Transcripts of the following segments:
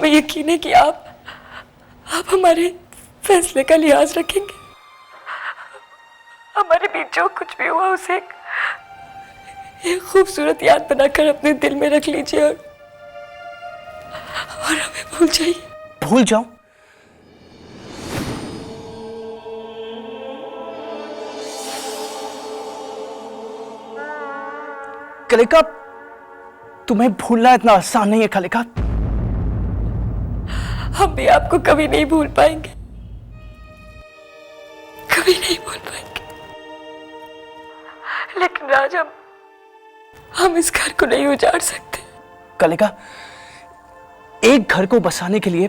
हमें यकीन है कि आप हमारे फैसले का लिहाज रखेंगे। हमारे बीच जो कुछ भी हुआ उसे एक खूबसूरत याद बनाकर अपने दिल में रख लीजिए और हमें भूल जाइए। भूल जाऊं? कलिका, तुम्हें भूलना इतना आसान नहीं है कलिका। हम भी आपको कभी नहीं भूल पाएंगे, कभी नहीं भूल पाएंगे। लेकिन राज, हम इस घर को नहीं उजाड़ सकते। कलिका, एक घर को बसाने के लिए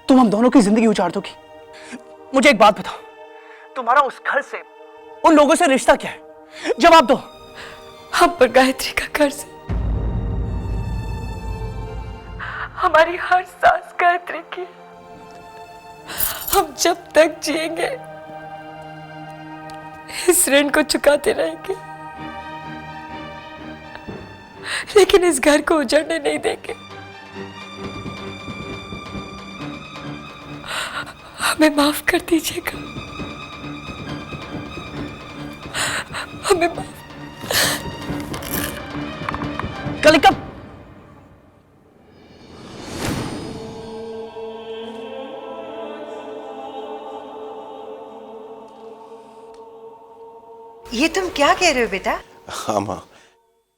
तुम हम दोनों की जिंदगी उजाड़ दोगी। मुझे एक बात बताओ, तुम्हारा उस घर से, उन लोगों से रिश्ता क्या है? जवाब दो। हम पर गायत्री का कर्ज है। हमारी हर सांस गायत्री की। हम जब तक जिएंगे इस ऋण को चुकाते रहेंगे, लेकिन इस घर को उजड़ने नहीं देंगे। हमें माफ कर दीजिएगा, हमें माफ। कलिका, ये तुम क्या कह रहे हो बेटा? हाँ माँ,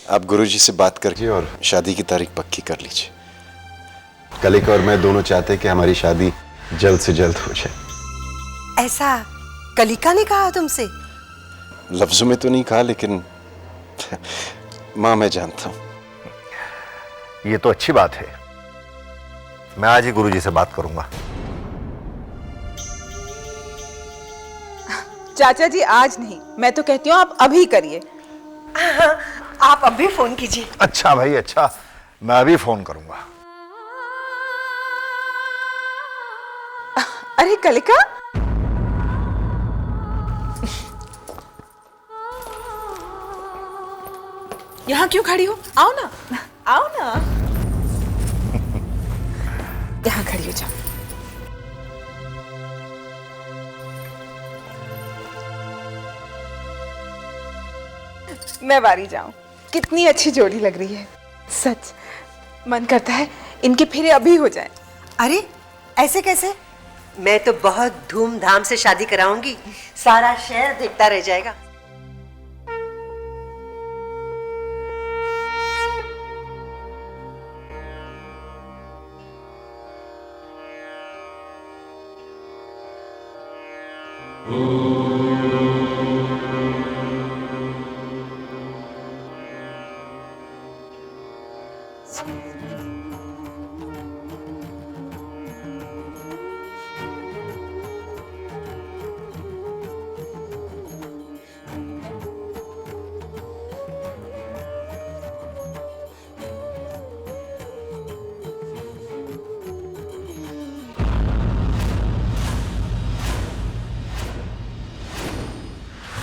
आप गुरुजी से बात करके और शादी की तारीख पक्की कर लीजिए। कलिका और मैं दोनों चाहते हैं कि हमारी शादी जल्द से जल्द हो जाए। ऐसा कलिका ने कहा तुमसे? लफ्जों में तो नहीं कहा, लेकिन माँ मैं जानता हूँ। ये तो अच्छी बात है। मैं आज ही गुरुजी से बात करूंगा। चाचा जी आज नहीं, मैं तो कहती हूँ आप अभी करिए। आप अभी फोन कीजिए। अच्छा भाई अच्छा, मैं अभी फोन करूंगा। अरे कलिका, यहाँ क्यों खड़ी हो? आओ ना, आओ ना। यहाँ खड़ी हो जाओ। मैं बारी जाऊं। कितनी अच्छी जोड़ी लग रही है, सच मन करता है इनके फेरे अभी हो जाएं। अरे ऐसे कैसे? मैं तो बहुत धूमधाम से शादी कराऊंगी, सारा शहर देखता रह जाएगा।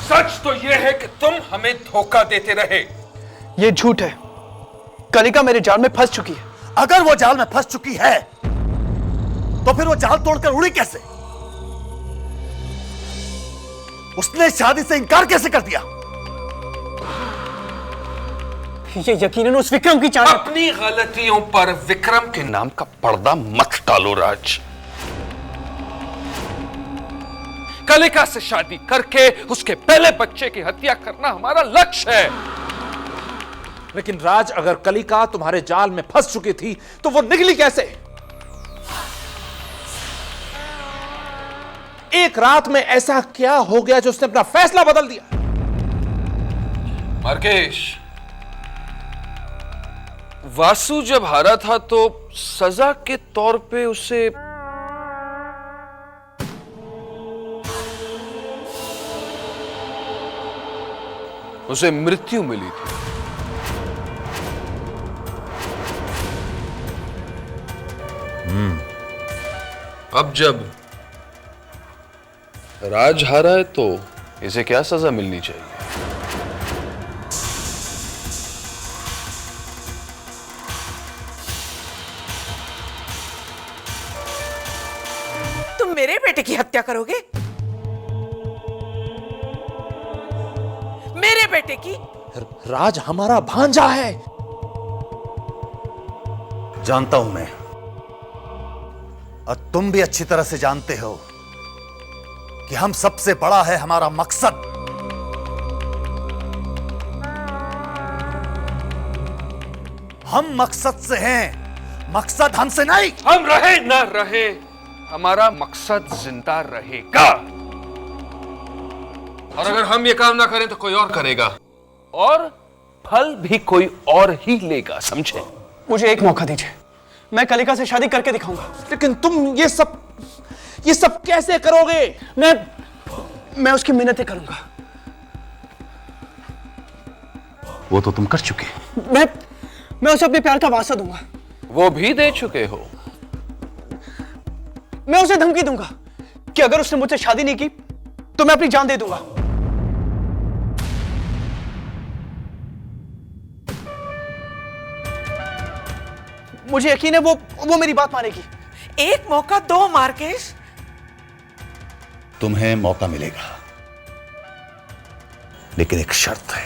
सच तो यह है कि तुम हमें धोखा देते रहे। ये झूठ है। कलिका मेरे जाल में फंस चुकी है। अगर वो जाल में फंस चुकी है तो फिर वो जाल तोड़कर उड़ी कैसे? उसने शादी से इनकार कैसे कर दिया? ये यकीनन उस विक्रम की चाल है। अपनी गलतियों पर विक्रम के नाम का पर्दा मत डालो राज। कलिका से शादी करके उसके पहले बच्चे की हत्या करना हमारा लक्ष्य है। लेकिन राज, अगर कलिका तुम्हारे जाल में फंस चुकी थी तो वो निकली कैसे? एक रात में ऐसा क्या हो गया जो उसने अपना फैसला बदल दिया? मर्केश, वासु जब हारा था तो सजा के तौर पे उसे मृत्यु मिली थी। अब जब राज हारा है तो इसे क्या सजा मिलनी चाहिए? तुम मेरे बेटे की हत्या करोगे? मेरे बेटे की? राज हमारा भांजा है। जानता हूं मैं, और तुम भी अच्छी तरह से जानते हो कि हम सबसे बड़ा है हमारा मकसद। हम मकसद से हैं, मकसद हमसे नहीं। हम रहे ना रहे, हमारा मकसद जिंदा रहेगा। और अगर हम ये काम ना करें तो कोई और करेगा, और फल भी कोई और ही लेगा, समझे? मुझे एक मौका दीजिए, मैं कलिका से शादी करके दिखाऊंगा। लेकिन तुम ये सब कैसे करोगे? मैं उसकी मिन्नतें करूंगा। वो तो तुम कर चुके। मैं उसे अपने प्यार का वास्ता दूंगा। वो भी दे चुके हो। मैं उसे धमकी दूंगा कि अगर उसने मुझसे शादी नहीं की तो मैं अपनी जान दे दूंगा। मुझे यकीन है वो मेरी बात मानेगी। एक मौका दो मार्केश। तुम्हें मौका मिलेगा, लेकिन एक शर्त है।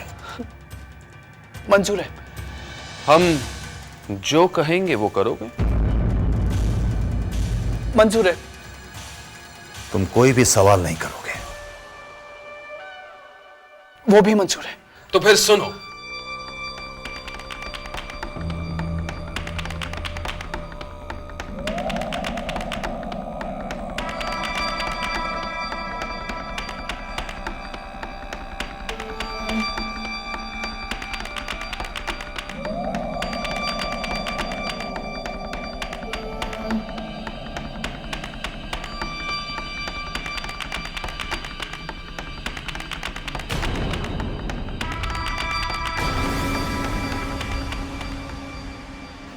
मंजूर है। हम जो कहेंगे वो करोगे? मंजूर है। तुम कोई भी सवाल नहीं करोगे। वो भी मंजूर है। तो फिर सुनो,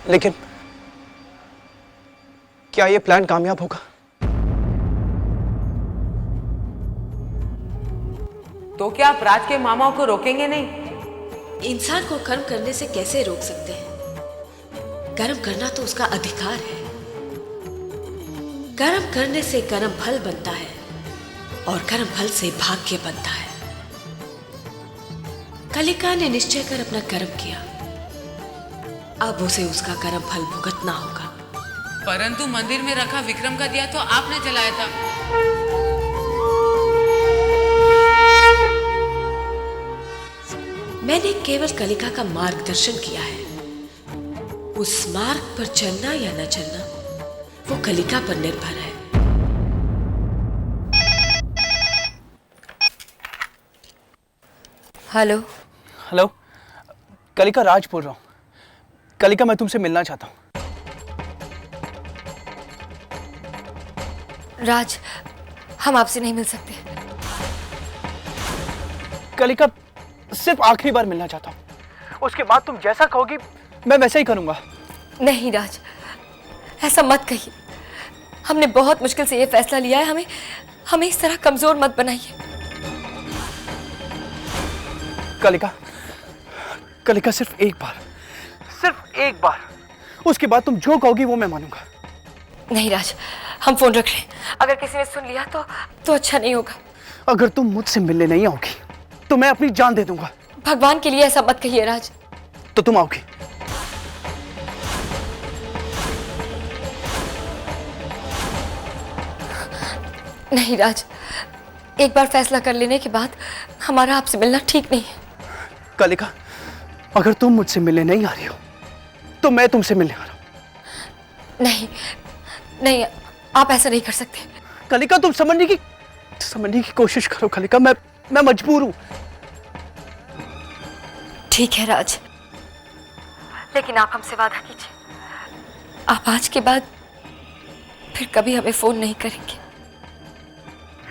लेकिन क्या ये प्लान कामयाब होगा? तो क्या आप राज के मामाओं को रोकेंगे नहीं? इंसान को कर्म करने से कैसे रोक सकते हैं? कर्म करना तो उसका अधिकार है। कर्म करने से कर्म फल बनता है और कर्म फल से भाग्य बनता है। कलिका ने निश्चय कर अपना कर्म किया, अब उसे उसका कर्म फल भुगतना होगा। परंतु मंदिर में रखा विक्रम का दिया तो आपने जलाया था। मैंने केवल कलिका का मार्गदर्शन किया है। उस मार्ग पर चलना या न चलना वो कलिका पर निर्भर है। हेलो। हेलो, कलिका, राज बोल रहा हूं। कलिका, मैं तुमसे मिलना चाहता हूं। राज, हम आपसे नहीं मिल सकते। कलिका, सिर्फ आखिरी बार मिलना चाहता हूं। उसके बाद तुम जैसा कहोगी मैं वैसा ही करूंगा। नहीं राज, ऐसा मत कहिए। हमने बहुत मुश्किल से ये फैसला लिया है। हमें इस तरह कमजोर मत बनाइए। कलिका, सिर्फ एक बार, उसके बाद तुम जो कहोगी वो मैं मानूंगा। नहीं राज, हम फोन रख रहे हैं। अगर किसी ने सुन लिया तो अच्छा नहीं होगा। अगर तुम मुझसे मिलने नहीं आओगी तो मैं अपनी जान दे दूंगा। भगवान के लिए ऐसा मत कहिए राज। तो तुम आओगी? नहीं राज, एक बार फैसला कर लेने के बाद हमारा आपसे मिलना ठीक नहीं है। कलिका, अगर तुम मुझसे मिलने नहीं आ रही हो तो मैं तुमसे मिलने आ रहा हूं। नहीं, आप ऐसा नहीं कर सकते। कलिका, तुम समझने की कोशिश करो। कलिका, मैं मजबूर हूं। ठीक है राज, लेकिन आप हमसे वादा कीजिए, आप आज के बाद फिर कभी हमें फोन नहीं करेंगे।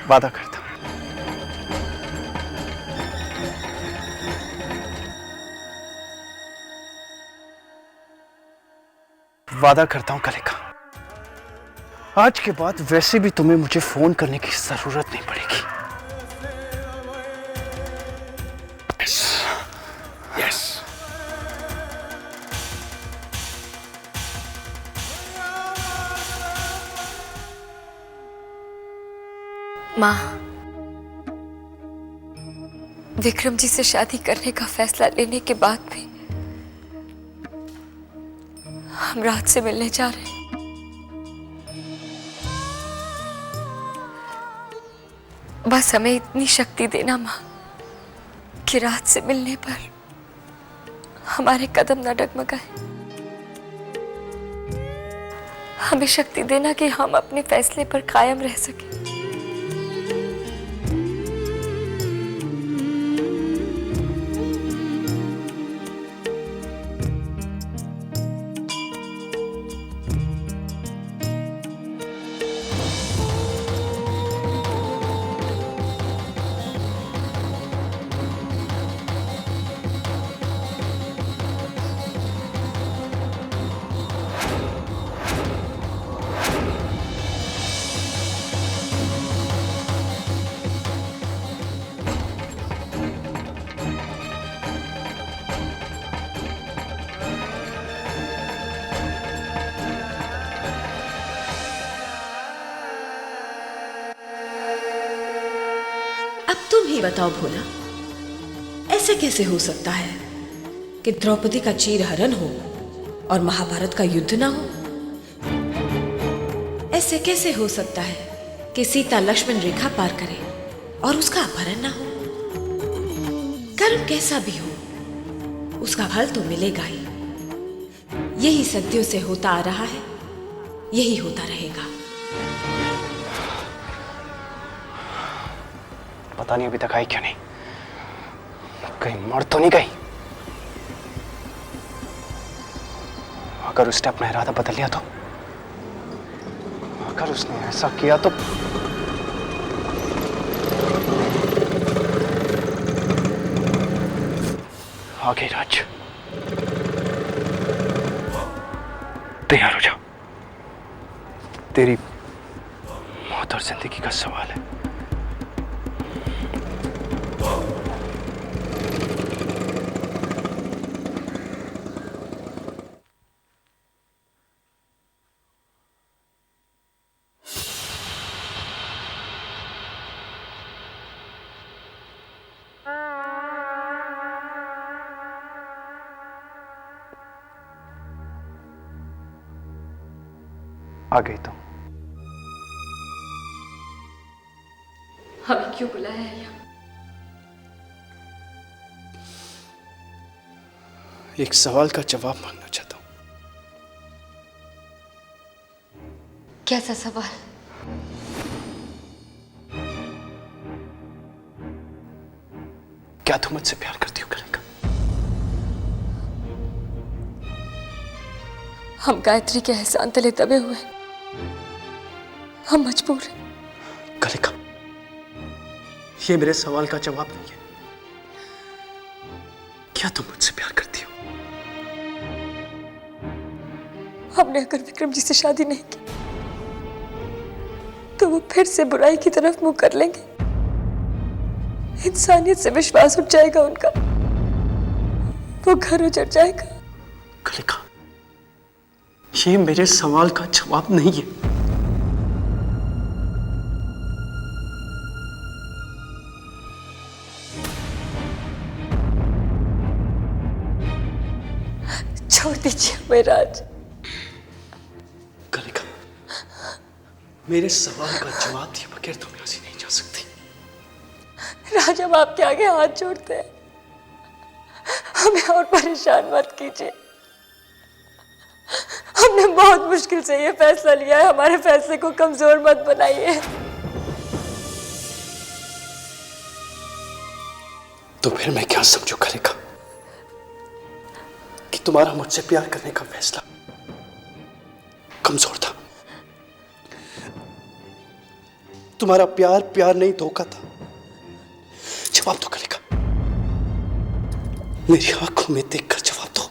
वादा करता हूं। वादा करता हूं कलिका, आज के बाद वैसे भी तुम्हें मुझे फोन करने की जरूरत नहीं पड़ेगी। यस। माँ, विक्रम जी से शादी करने का फैसला लेने के बाद भी हम रात से मिलने जा रहे हैं। बस हमें इतनी शक्ति देना माँ कि रात से मिलने पर हमारे कदम न डगमगाए। हमें शक्ति देना कि हम अपने फैसले पर कायम रह सकें। अब तुम ही बताओ भोला, ऐसे कैसे हो सकता है कि द्रौपदी का चीरहरण हो और महाभारत का युद्ध ना हो? ऐसे कैसे हो सकता है कि सीता लक्ष्मण रेखा पार करे और उसका अपहरण ना हो? कर्म कैसा भी हो, उसका फल तो मिलेगा ही। यही सदियों से होता आ रहा है, यही होता रहेगा। पता नहीं अभी तक आई क्यों नहीं। कहीं मर तो नहीं गई? अगर उसने अपना इरादा बदल लिया तो, अगर उसने ऐसा किया तो आगे राज, तैयार हो जाओ। तेरी मौत और जिंदगी का सवाल है। आ गई तुम। हमें क्यों बुलाया है यहाँ? एक सवाल का जवाब मांगना चाहता हूं। कैसा सवाल? क्या तुम मुझसे प्यार करती हो कलिका? हम गायत्री के एहसान तले दबे हुए हैं। हम मजबूर हैं। कलिका, ये मेरे सवाल का जवाब नहीं है। क्या तुम मुझसे प्यार करती हो? हमने अगर विक्रम जी से शादी नहीं की तो वो फिर से बुराई की तरफ मुंह कर लेंगे। इंसानियत से विश्वास उठ जाएगा उनका, वो घर उजड़ जाएगा। कलिका, ये मेरे सवाल का जवाब नहीं है। छोड़ दीजिए हमें राज। कलिका, मेरे सवाल का जवाब दिए बगैर तुम यहां से नहीं जा सकती। राज, हम आपके आगे हाथ जोड़ते हैं, हमें और परेशान मत कीजिए। हमने बहुत मुश्किल से ये फैसला लिया है, हमारे फैसले को कमजोर मत बनाइए। तो फिर मैं क्या समझू कलिका कि तुम्हारा मुझसे प्यार करने का फैसला कमजोर था? तुम्हारा प्यार प्यार नहीं, धोखा था। जवाब दो कलिका, मेरी आंखों में देखकर जवाब दो।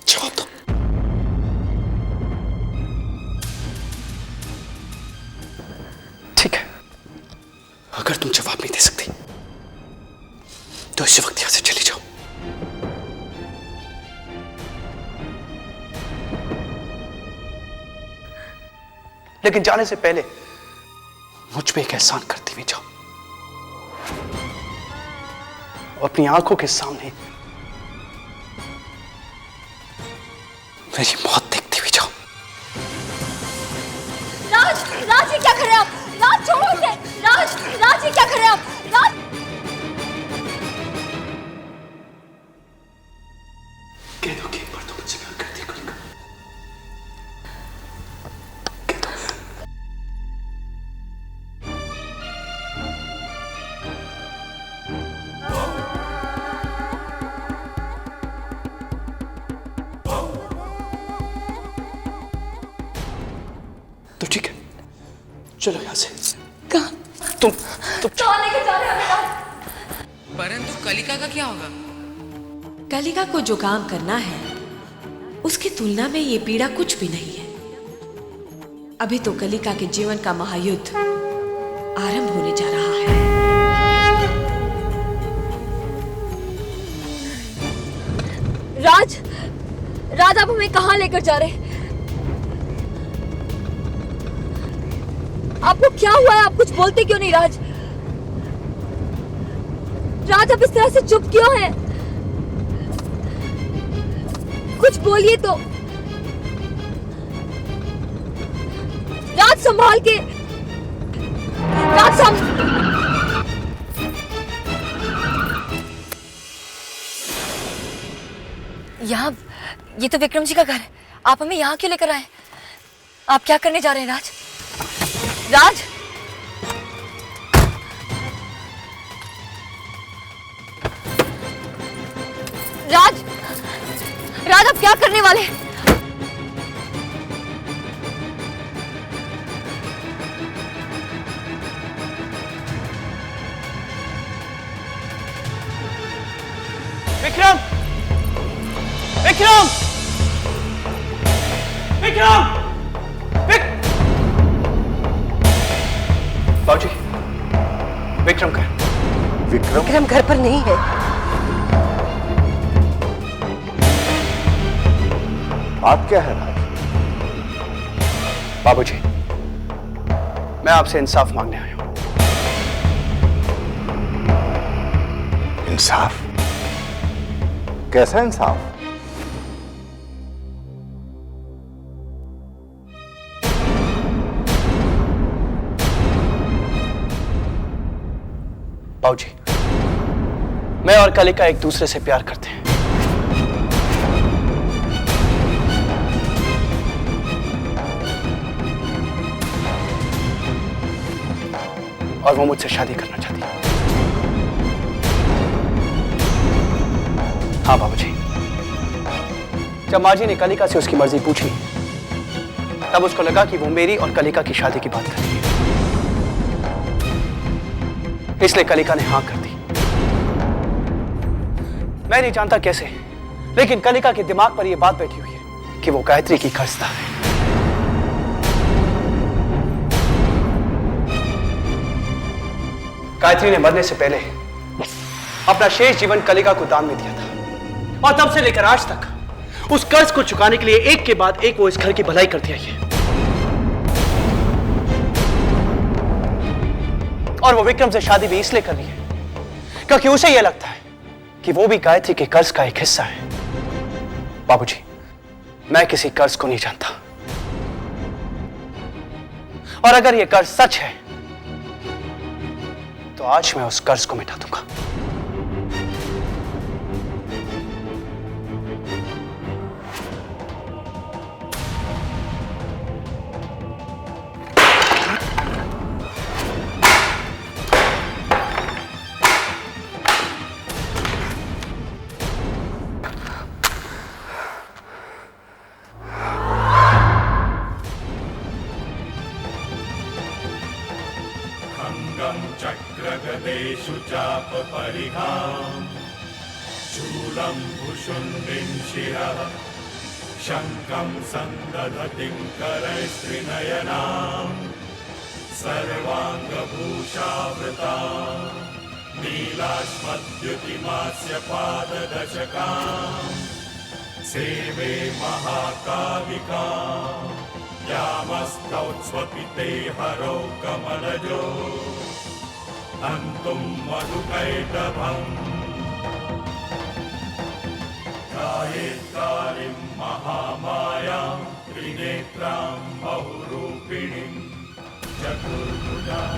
जवाब दो। ठीक है, अगर तुम जवाब नहीं दे सकती तो इसी वक्त यहां से चली जाओ। लेकिन जाने से पहले मुझ पे एक एहसान करती हुई जाओ, अपनी आंखों के सामने मेरी मौत देखती हुई जाओ। राज, राज ये क्या कर रहे हैं आप? राज छोड़ो इसे। राज, राज ये क्या कर रहे हैं आप? राज, कह दो कि एक बार तो मुझसे प्यार करती है कलिका। कह दो। तो ठीक है, चलो यहां से। कहाँ? तुम कहाँ लेकर जा रहे हैं हमें राज? परंतु कलिका का क्या होगा? कलिका को जो काम करना है उसकी तुलना में ये पीड़ा कुछ भी नहीं है। अभी तो कलिका के जीवन का महायुद्ध आरंभ होने जा रहा है। राज, राज आप हमें कहाँ लेकर जा रहे हैं? आपको क्या हुआ है? आप कुछ बोलते क्यों नहीं राज? राज आप इस तरह से चुप क्यों हैं? कुछ बोलिए तो। राज संभाल के। राज यहाँ, ये तो विक्रम जी का घर है। आप हमें यहाँ क्यों लेकर आए? आप क्या करने जा रहे हैं राज? राज, राज, राज आप क्या करने वाले हैं? विक्रम! विक्रम! विक्रम! बाबूजी, विक्रम का विक्रम घर पर नहीं है। बात क्या है राज? बाबूजी, मैं आपसे इंसाफ मांगने आया हूं। इंसाफ? कैसा इंसाफ? बाबूजी, मैं और कलिका एक दूसरे से प्यार करते हैं। और वो मुझसे शादी करना चाहती है। हाँ बाबूजी, जब माँ जी ने कलिका से उसकी मर्जी पूछी, तब उसको लगा कि वो मेरी और कलिका की शादी की बात कर रही है, इसलिए कलिका ने हाँ कर दी। मैं नहीं जानता कैसे, लेकिन कलिका के दिमाग पर यह बात बैठी हुई है कि वो गायत्री की कर्जदार है। गायत्री ने मरने से पहले अपना शेष जीवन कलिका को दान में दिया था, और तब से लेकर आज तक उस कर्ज को चुकाने के लिए एक के बाद एक वो इस घर की भलाई करती आई है। और वो विक्रम से शादी भी इसलिए कर रही है क्योंकि उसे यह लगता है कि वो भी गायत्री के कर्ज का एक हिस्सा है। बाबूजी, मैं किसी कर्ज को नहीं जानता, और अगर यह कर्ज सच है तो आज मैं उस कर्ज को मिटा दूंगा। चक्रगदेषु चाप परिहां शूलं भुषुण्डिं शिरः शङ्खं सन्दधतिं करैस्त्रिनयनां सर्वाङ्गभूषावृता नीलाश्मद्युतिमास्य पाददशकां सेवे महाकालिका यामः आस्तौ स्वपिते हरौ कमलजो हन्तुं मधुकैटभम् ध्यायेत्कालीं महामायां त्रिनेत्रां बहुरूपिणीं चतुर्भुजां